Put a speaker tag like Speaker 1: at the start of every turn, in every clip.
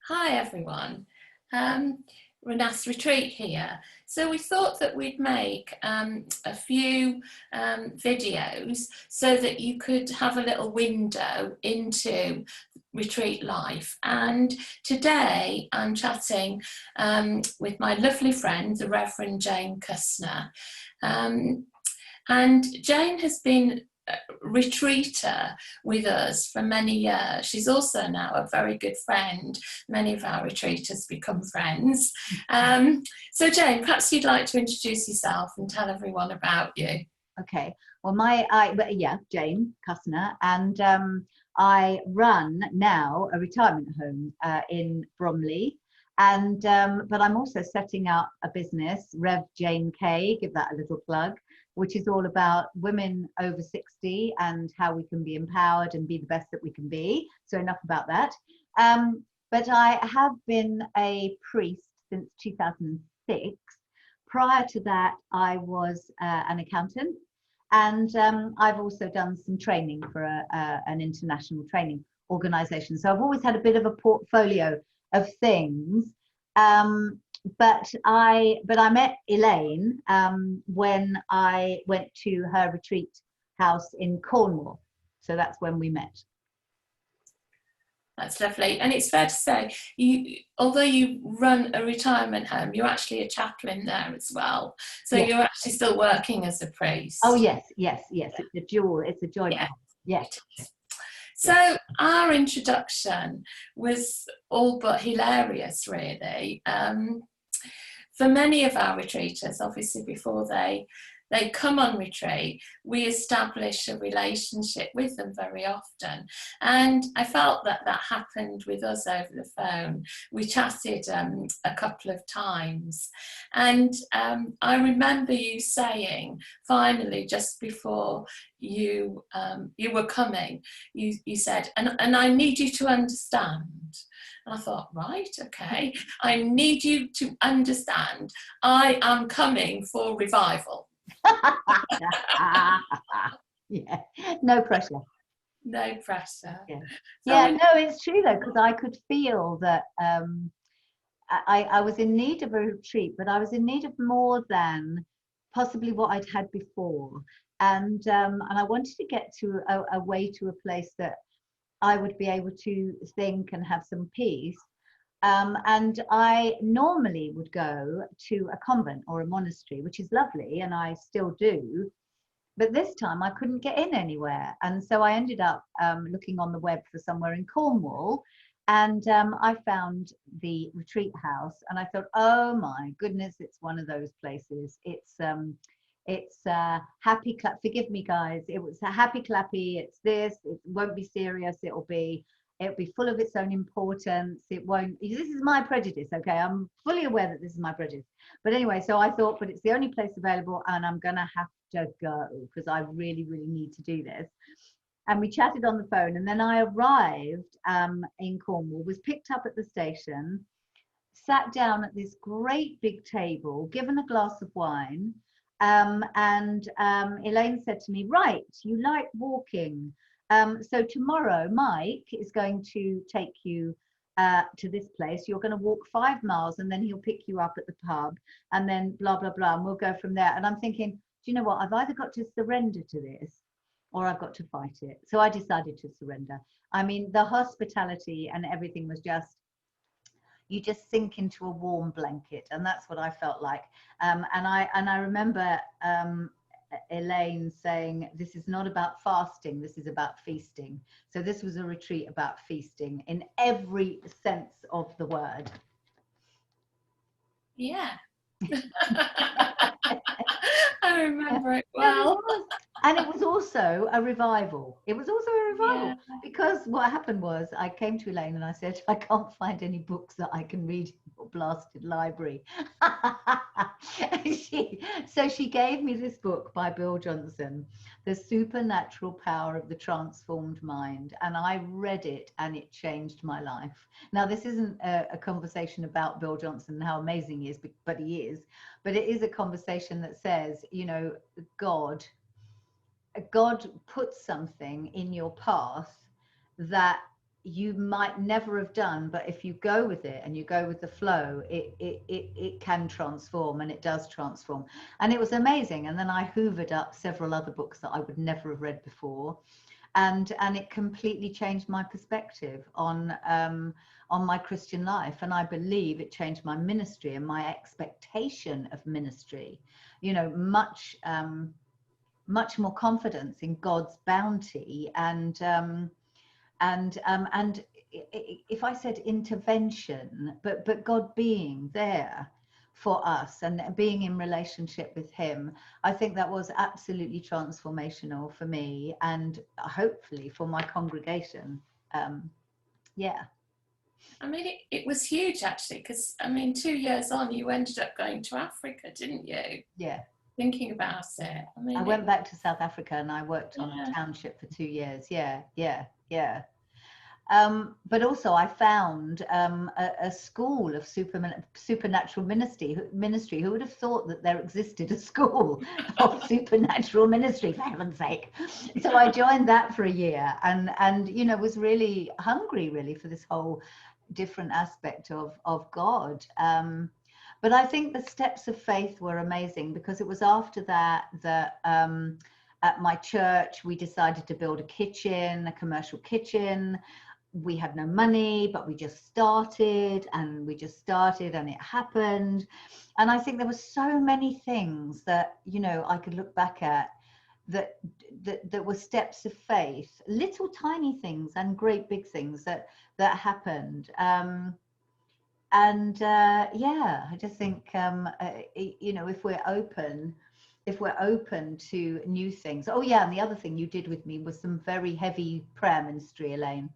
Speaker 1: Hi everyone, Rhenass Retreat here. So we thought that we'd make a few videos so that you could have a little window into retreat life. And today I'm chatting with my lovely friend, the Reverend Jane Kustner. And Jane has been a retreater with us for many years. She's also now a very good friend. Many of our retreaters become friends. So Jane, perhaps you'd like to introduce yourself and tell everyone about you.
Speaker 2: Okay. Well, Jane Kustner, and I run now a retirement home in Bromley, and but I'm also setting up a business, Rev Jane K. Give that a little plug, which is all about women over 60 and how we can be empowered and be the best that we can be. So enough about that. But I have been a priest since 2006. Prior to that, I was an accountant, and I've also done some training for an international training organization. So I've always had a bit of a portfolio of things. But I met Elaine when I went to her retreat house in Cornwall. So that's when we met.
Speaker 1: That's lovely. And it's fair to say, although you run a retirement home, you're actually a chaplain there as well. So yes. You're actually still working as a priest.
Speaker 2: Oh, yes. It's a dual, it's a joint.
Speaker 1: Yes. So our introduction was all but hilarious, really. For many of our retreaters, obviously before they come on retreat, we establish a relationship with them very often. And I felt that happened with us over the phone. We chatted a couple of times. And I remember you saying, finally, just before you were coming, you said, and I need you to understand. And I thought, right, okay, I need you to understand, I am coming for revival.
Speaker 2: Yeah, no pressure.
Speaker 1: No pressure.
Speaker 2: No, it's true though, because I could feel that I was in need of a retreat, but I was in need of more than possibly what I'd had before, and I wanted to get to a way to a place that I would be able to think and have some peace. And I normally would go to a convent or a monastery, which is lovely, and I still do. But this time I couldn't get in anywhere. And so I ended up looking on the web for somewhere in Cornwall. And I found the retreat house, and I thought, oh my goodness, it's one of those places. It's happy clap. Forgive me, guys. It was a happy clappy. It's this. It won't be serious. It'll be full of its own importance. It won't. This is my prejudice. Okay, I'm fully aware that this is my prejudice. But anyway, so I thought, but it's the only place available, and I'm gonna have to go because I really, really need to do this. And we chatted on the phone, and then I arrived in Cornwall. Was picked up at the station, sat down at this great big table, given a glass of wine. And Elaine said to me, right, you like walking. So tomorrow, Mike is going to take you to this place. You're going to walk 5 miles, and then he'll pick you up at the pub, and then blah, blah, blah, and we'll go from there. And I'm thinking, do you know what? I've either got to surrender to this or I've got to fight it. So I decided to surrender. I mean, the hospitality and everything was just, you just sink into a warm blanket, and that's what I felt like. And I remember Elaine saying, this is not about fasting, this is about feasting. So this was a retreat about feasting in every sense of the word.
Speaker 1: Yeah. I remember it well.
Speaker 2: And it was also a revival. Yeah. Because what happened was I came to Elaine and I said, I can't find any books that I can read in your blasted library. So she gave me this book by Bill Johnson, The Supernatural Power of the Transformed Mind. And I read it and it changed my life. Now, this isn't a conversation about Bill Johnson and how amazing he is, but he is. But it is a conversation that says, you know, God puts something in your path that you might never have done, but if you go with it and you go with the flow, it can transform, and it does transform. And it was amazing. And then I hoovered up several other books that I would never have read before, and it completely changed my perspective on my Christian life. And I believe it changed my ministry and my expectation of ministry. You know, much more confidence in God's bounty, and if I said intervention, but God being there for us and being in relationship with him, I think that was absolutely transformational for me, and hopefully for my congregation. Yeah.
Speaker 1: I mean, it was huge actually, because I mean, 2 years on, you ended up going to Africa, didn't you?
Speaker 2: Yeah.
Speaker 1: Thinking about it. I mean,
Speaker 2: I went back to South Africa and I worked on
Speaker 1: yeah.
Speaker 2: a township for 2 years. Yeah. But also I found a school of supernatural ministry. Who would have thought that there existed a school of supernatural ministry, for heaven's sake? So I joined that for a year, and you know, was really hungry really for this whole different aspect of God. But I think the steps of faith were amazing, because it was after that at my church we decided to build a commercial kitchen. We had no money, but we just started and it happened. And I think there were so many things that, you know, I could look back at that were steps of faith, little tiny things and great big things that happened. Yeah, I just think, you know, if we're open to new things. Oh yeah, and the other thing you did with me was some very heavy prayer ministry, Elaine.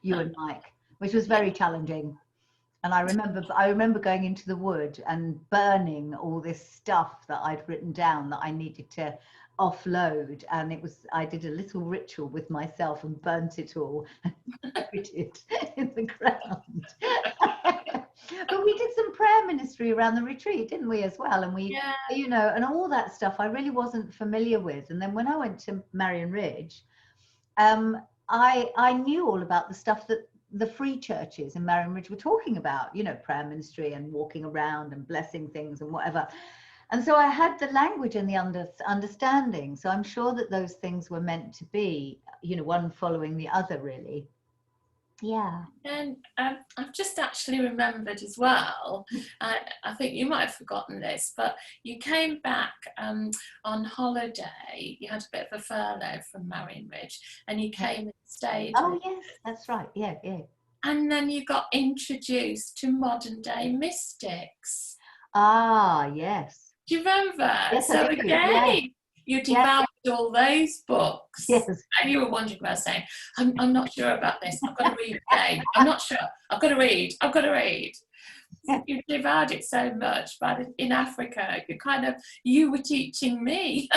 Speaker 2: You and Mike, which was very challenging. And I remember going into the wood and burning all this stuff that I'd written down that I needed to offload. And I did a little ritual with myself and burnt it all and buried it in the ground. But we did some prayer ministry around the retreat, didn't we, as well? And we, you know, and all that stuff I really wasn't familiar with. And then when I went to Marion Ridge, I knew all about the stuff that the free churches in Marion Ridge were talking about, you know, prayer ministry and walking around and blessing things and whatever. And so I had the language and the understanding. So I'm sure that those things were meant to be, you know, one following the other, really. Yeah.
Speaker 1: And I've just actually remembered as well, I think you might have forgotten this, but you came back on holiday. You had a bit of a furlough from Marion Ridge, and you came and stayed.
Speaker 2: Oh yes, that's right. Yeah.
Speaker 1: And then you got introduced to modern day mystics.
Speaker 2: Ah, yes.
Speaker 1: Do you remember?
Speaker 2: Yes,
Speaker 1: So
Speaker 2: I do.
Speaker 1: again, you devoured all those books.
Speaker 2: Yes.
Speaker 1: And you were wondering about saying, I'm not sure about this. I've got to read again. I'm not sure. I've got to read. You devoured it so much, but in Africa, you were teaching me.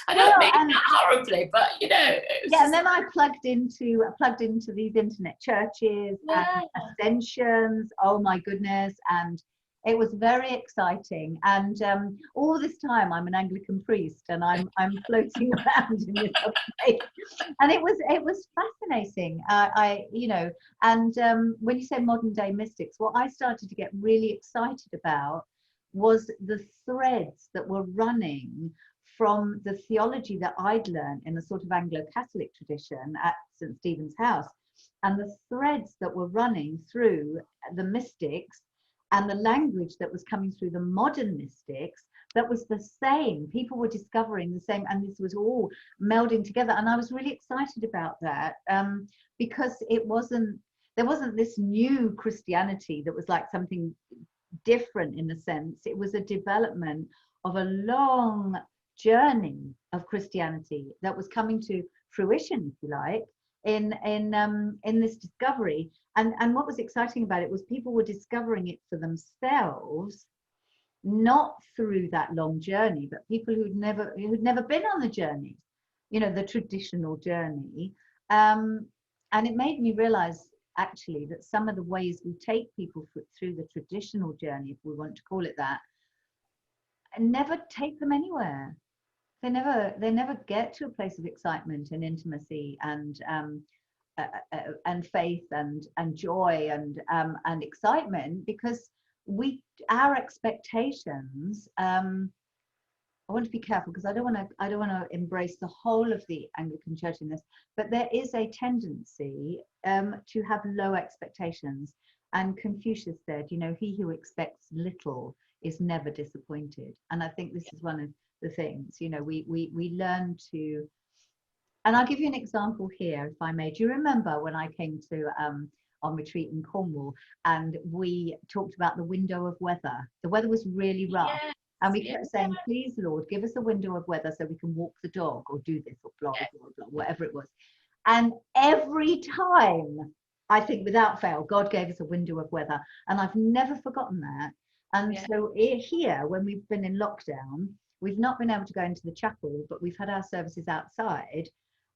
Speaker 1: I don't mean that horribly, but you know.
Speaker 2: Yeah, and then I plugged into these internet churches and ascensions. Oh my goodness. And it was very exciting. And all this time I'm an Anglican priest and I'm floating around in this other place. And it was fascinating. You know, and when you say modern day mystics, what I started to get really excited about was the threads that were running from the theology that I'd learned in a sort of Anglo-Catholic tradition at St. Stephen's House, and the threads that were running through the mystics and the language that was coming through the modern mystics that was the same. People were discovering the same, and this was all melding together. And I was really excited about that because there wasn't this new Christianity that was like something different in a sense. It was a development of a long journey of Christianity that was coming to fruition, if you like, in this discovery. And what was exciting about it was people were discovering it for themselves, not through that long journey, but people who'd never been on the journey, you know, the traditional journey. And it made me realize actually that some of the ways we take people through the traditional journey, if we want to call it that, never take them anywhere. They never get to a place of excitement and intimacy and and faith and joy and excitement, because our expectations, I want to be careful because I don't want to embrace the whole of the Anglican Church in this, but there is a tendency to have low expectations. And Confucius said, you know, he who expects little is never disappointed. And I think this is one of the things, you know, we learn to, and I'll give you an example here, if I may. Do you remember when I came to on retreat in Cornwall, and we talked about the window of weather? The weather was really rough.
Speaker 1: Yes,
Speaker 2: and we kept saying, please, Lord, give us a window of weather so we can walk the dog or do this or blah, blah, blah, whatever it was. And every time, I think without fail, God gave us a window of weather. And I've never forgotten that. And so here, when we've been in lockdown, we've not been able to go into the chapel, but we've had our services outside.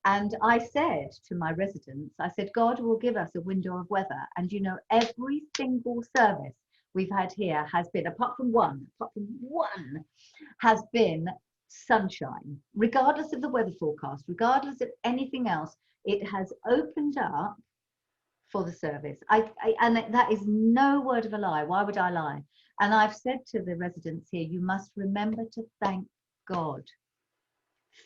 Speaker 2: And I said to my residents, I said, God will give us a window of weather. And, you know, every single service we've had here has been, apart from one, has been sunshine, regardless of the weather forecast, regardless of anything else. It has opened up for the service. And that is no word of a lie. Why would I lie? And I've said to the residents here, you must remember to thank God.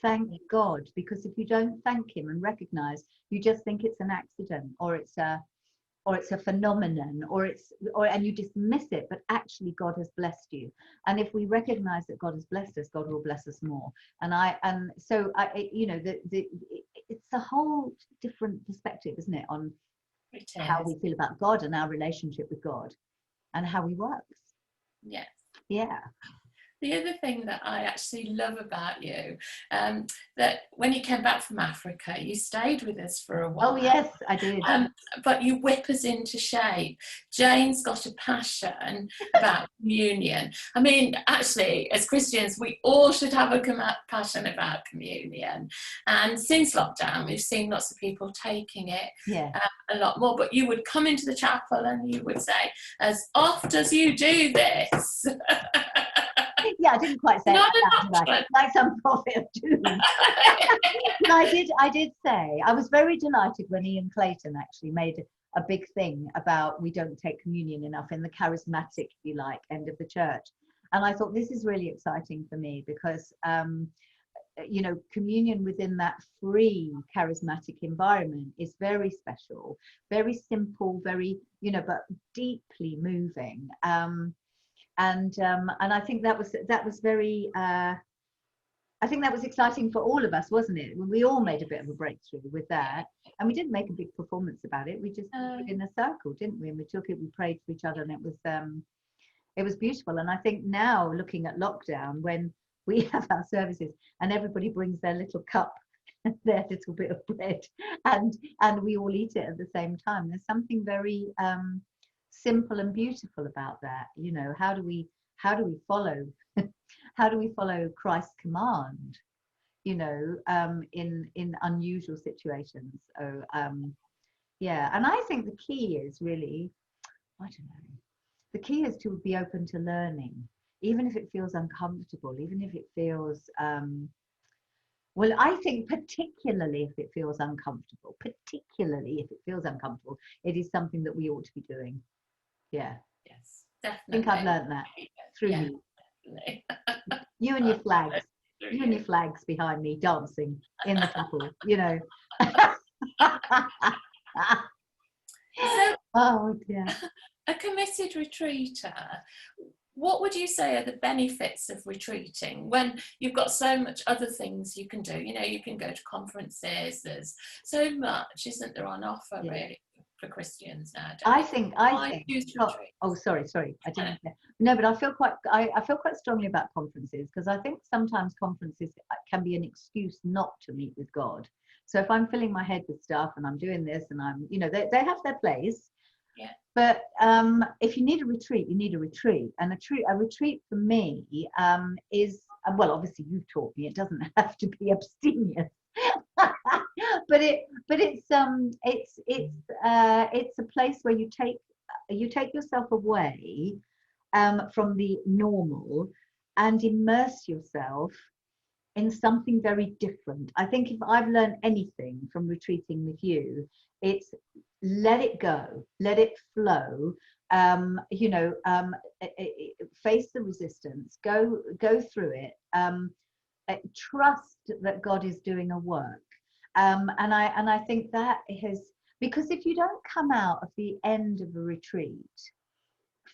Speaker 2: Thank God, because if you don't thank him and recognize, you just think it's an accident, or it's a phenomenon, and you dismiss it, but actually God has blessed you. And if we recognize that God has blessed us, God will bless us more. And so you know, it's a whole different perspective, isn't it, on how we feel about God and our relationship with God and how he works.
Speaker 1: Yes.
Speaker 2: Yeah.
Speaker 1: The other thing that I actually love about you, that when you came back from Africa, you stayed with us for a while.
Speaker 2: Oh, yes, I did.
Speaker 1: But you whip us into shape. Jane's got a passion about communion. I mean, actually, as Christians, we all should have a passion about communion. And since lockdown, we've seen lots of people taking it a lot more. But you would come into the chapel and you would say, as oft as you do this.
Speaker 2: Yeah, I didn't quite say it like some prophet of doom. But I did say, I was very delighted when Ian Clayton actually made a big thing about we don't take communion enough in the charismatic, if you like, end of the church. And I thought this is really exciting for me because, you know, communion within that free charismatic environment is very special, very simple, very, you know, but deeply moving. And I think that was very I think that was exciting for all of us, wasn't it? When we all made a bit of a breakthrough with that, and we didn't make a big performance about it. We just put it in a circle, didn't we? And we took it, we prayed for each other, and it was beautiful. And I think now, looking at lockdown, when we have our services and everybody brings their little cup and their little bit of bread, and we all eat it at the same time, there's something very simple and beautiful about that. You know, how do we follow Christ's command, you know, in unusual situations? So yeah, and I think the key is really, I don't know, the key is to be open to learning, even if it feels uncomfortable, even if it feels well, I think particularly if it feels uncomfortable, it is something that we ought to be doing. Yeah.
Speaker 1: Yes, definitely.
Speaker 2: I think I've learned that through you. Definitely. You and your flags. You and your flags behind me dancing in the chapel, you know.
Speaker 1: So,
Speaker 2: oh dear.
Speaker 1: A committed retreater, what would you say are the benefits of retreating when you've got so much other things you can do? You know, you can go to conferences, there's so much, isn't there, on offer really for Christians nowadays? I think
Speaker 2: sorry, I didn't. No, but I feel quite strongly about conferences, because I think sometimes conferences can be an excuse not to meet with God. So if I'm filling my head with stuff and I'm doing this and I'm, you know, they have their place.
Speaker 1: Yeah.
Speaker 2: But if you need a retreat, you need a retreat. And a retreat for me is, well, obviously you've taught me, it doesn't have to be abstemious. but it's a place where you take yourself away from the normal and immerse yourself in something very different. I think if I've learned anything from retreating with you, it's let it go, let it flow. Face the resistance, go through it. Trust that God is doing a work. And I think that has, because if you don't come out of the end of a retreat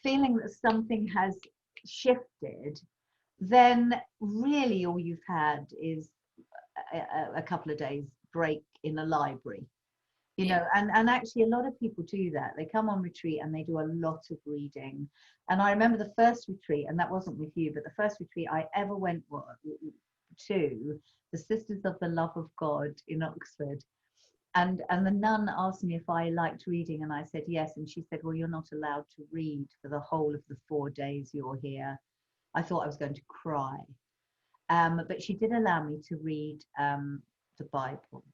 Speaker 2: feeling that something has shifted, then really all you've had is a couple of days break in a library, and actually a lot of people do that. They come on retreat and they do a lot of reading. And I remember the first retreat, and that wasn't with you, but the first retreat I ever went to, the Sisters of the Love of God in Oxford. And the nun asked me if I liked reading, and I said yes. And she said, well, you're not allowed to read for the whole of the 4 days you're here. I thought I was going to cry. But she did allow me to read the Bible.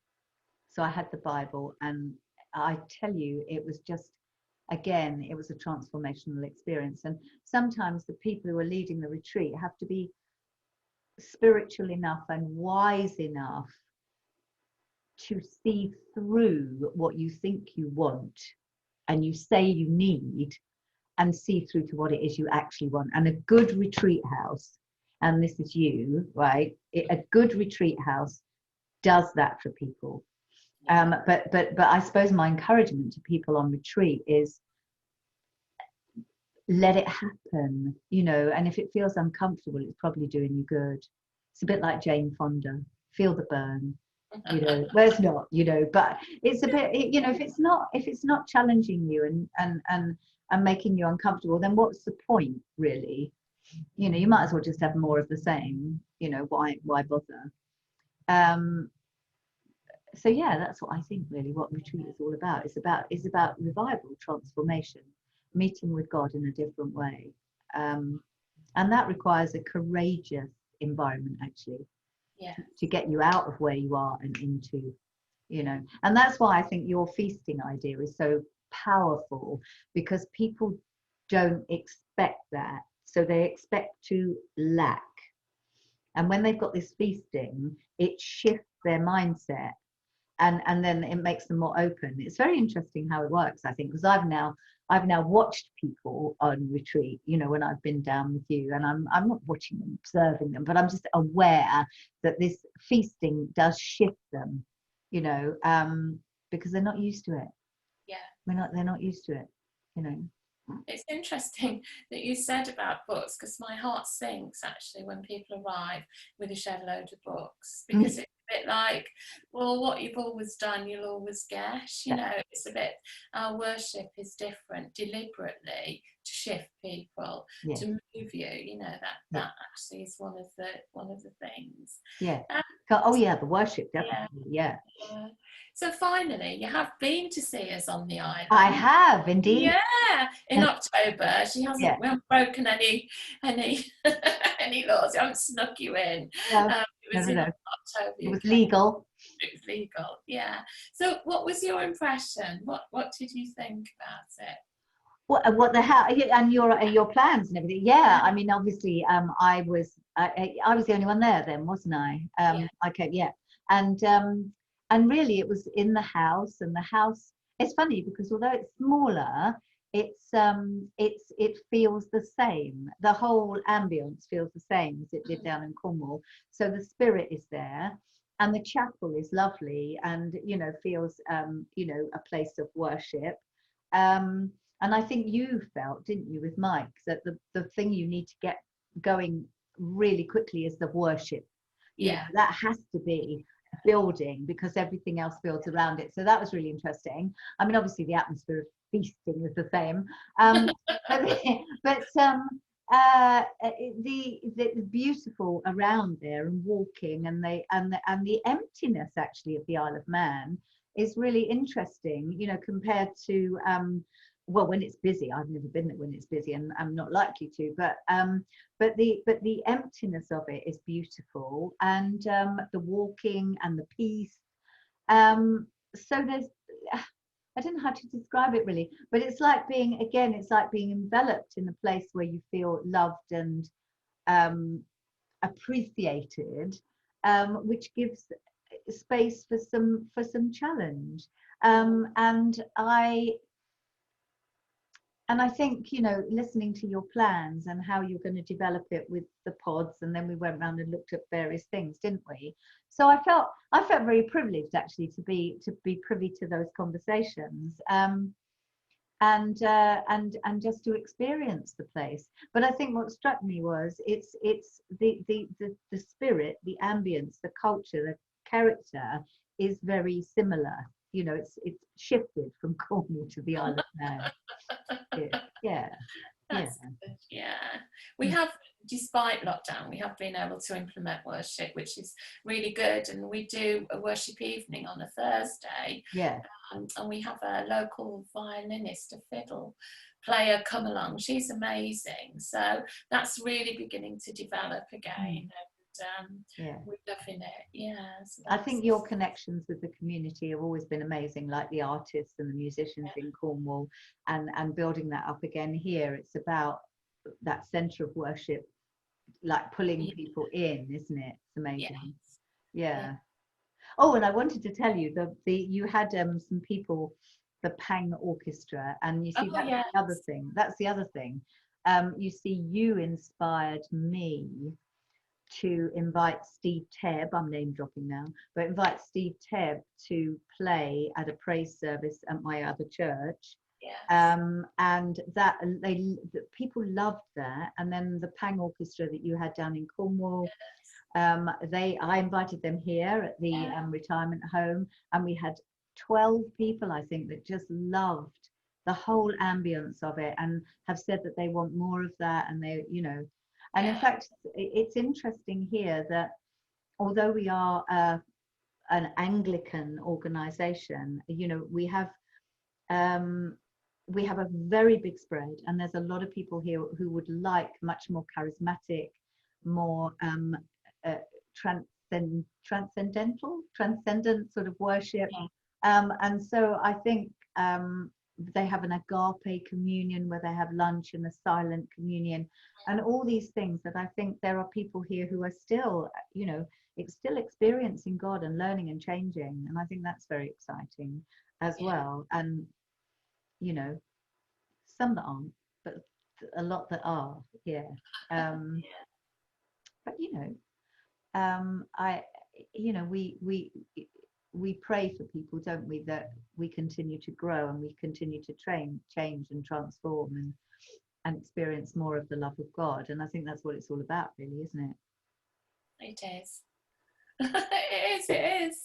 Speaker 2: So I had the Bible, and I tell you, it was just, again, it was a transformational experience. And sometimes the people who are leading the retreat have to be spiritual enough and wise enough to see through what you think you want and you say you need, and see through to what it is you actually want. And a good retreat house, and this is you, right? A good retreat house does that for people. But I suppose my encouragement to people on retreat is let it happen, and if it feels uncomfortable, it's probably doing you good. It's a bit like Jane Fonda, feel the burn, well, it's not, but it's a bit, if it's not challenging you and making you uncomfortable, then what's the point, really? You might as well just have more of the same. Why bother? So yeah, that's what I think really what retreat is all about. It's about revival, transformation, meeting with God in a different way, and that requires a courageous environment, actually, to get you out of where you are and into, and that's why I think your feasting idea is so powerful, because people don't expect that, so they expect to lack, and when they've got this feasting, it shifts their mindset. And then it makes them more open. It's very interesting how it works, I think, because I've now watched people on retreat, when I've been down with you, and I'm not watching them, observing them, but I'm just aware that this feasting does shift them, because they're not used to it. They're not used to it,
Speaker 1: It's interesting that you said about books, because my heart sinks actually when people arrive with a shed load of books, because it's a bit like, well, what you've always done, you'll always get. It's a bit, our worship is different, deliberately to shift people, to move you. That actually is one of the things.
Speaker 2: The worship, definitely. Yeah.
Speaker 1: So finally, you have been to see us on the island.
Speaker 2: I have indeed.
Speaker 1: Yeah, in October. She hasn't. We haven't broken any any laws. I haven't snuck you in.
Speaker 2: No,
Speaker 1: it was in October.
Speaker 2: It was legal.
Speaker 1: It was legal. Yeah. So, what was your impression? What did you think about it?
Speaker 2: What the hell? And your plans and everything. Yeah. I mean, obviously, I was the only one there then, wasn't I? Okay. Yeah. And really it was in the house, and the house, it's funny because although it's smaller, it feels the same. The whole ambience feels the same as it did down in Cornwall. So the spirit is there, and the chapel is lovely, and feels a place of worship. And I think you felt, didn't you, with Mike, that the thing you need to get going really quickly is the worship. That has to be building, because everything else builds around it. So that was really interesting. I mean, obviously the atmosphere of feasting is the same, but the beautiful around there, and walking, and the emptiness actually of the Isle of Man is really interesting, compared to when it's busy. I've never been there when it's busy, and I'm not likely to, but the emptiness of it is beautiful, and the walking and the peace. So there's, I don't know how to describe it really, but it's like being enveloped in a place where you feel loved and appreciated, which gives space for some challenge. And I think, you know, listening to your plans and how you're going to develop it with the pods, and then we went around and looked at various things, didn't we? So I felt very privileged actually to be privy to those conversations, and just to experience the place. But I think what struck me was it's the spirit, the ambience, the culture, the character is very similar. You know, it's shifted from Cornwall to the Isle of Man. Yeah.
Speaker 1: That's good. Yeah. We have, despite lockdown, we have been able to implement worship, which is really good. And we do a worship evening on a Thursday.
Speaker 2: Yeah.
Speaker 1: And we have a local violinist, a fiddle player come along. She's amazing. So that's really beginning to develop again. And we're loving it. Yeah. So
Speaker 2: I think your connections with the community have always been amazing, like the artists and the musicians in Cornwall, and building that up again here. It's about that centre of worship, like pulling people in, isn't it? It's amazing. Yeah. Oh, and I wanted to tell you you had some people, the Pang Orchestra, and you see that's the other thing. That's the other thing. You see, you inspired me to invite Steve Tebb, I'm name dropping now, but invite Steve Tebb to play at a praise service at my other church. And that people loved that. And then the Pang Orchestra that you had down in Cornwall, I invited them here at the retirement home, and we had 12 people, I think, that just loved the whole ambience of it and have said that they want more of that. And they, you know, and in fact, it's interesting here that although we are an Anglican organization, you know, we have a very big spread, and there's a lot of people here who would like much more charismatic, more transcendent sort of worship. And so I think they have an agape communion where they have lunch, and a silent communion, and all these things that I think there are people here who are still, you know, still experiencing God and learning and changing. And I think that's very exciting as well. And, you know, some that aren't, but a lot that are. But, you know, we pray for people, don't we, that we continue to grow and we continue to change and transform and experience more of the love of God. And I think that's what it's all about, really, isn't it?
Speaker 1: It is. It is.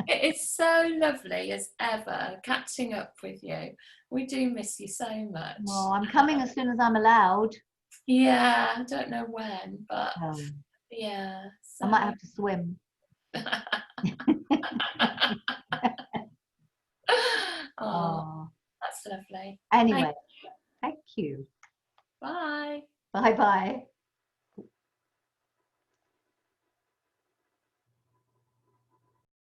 Speaker 1: It is so lovely as ever catching up with you. We do miss you so much.
Speaker 2: Well, I'm coming as soon as I'm allowed.
Speaker 1: Yeah, I don't know when, but yeah.
Speaker 2: So. I might have to swim.
Speaker 1: Oh, that's lovely.
Speaker 2: Anyway, thank you.
Speaker 1: Bye.
Speaker 2: Bye-bye.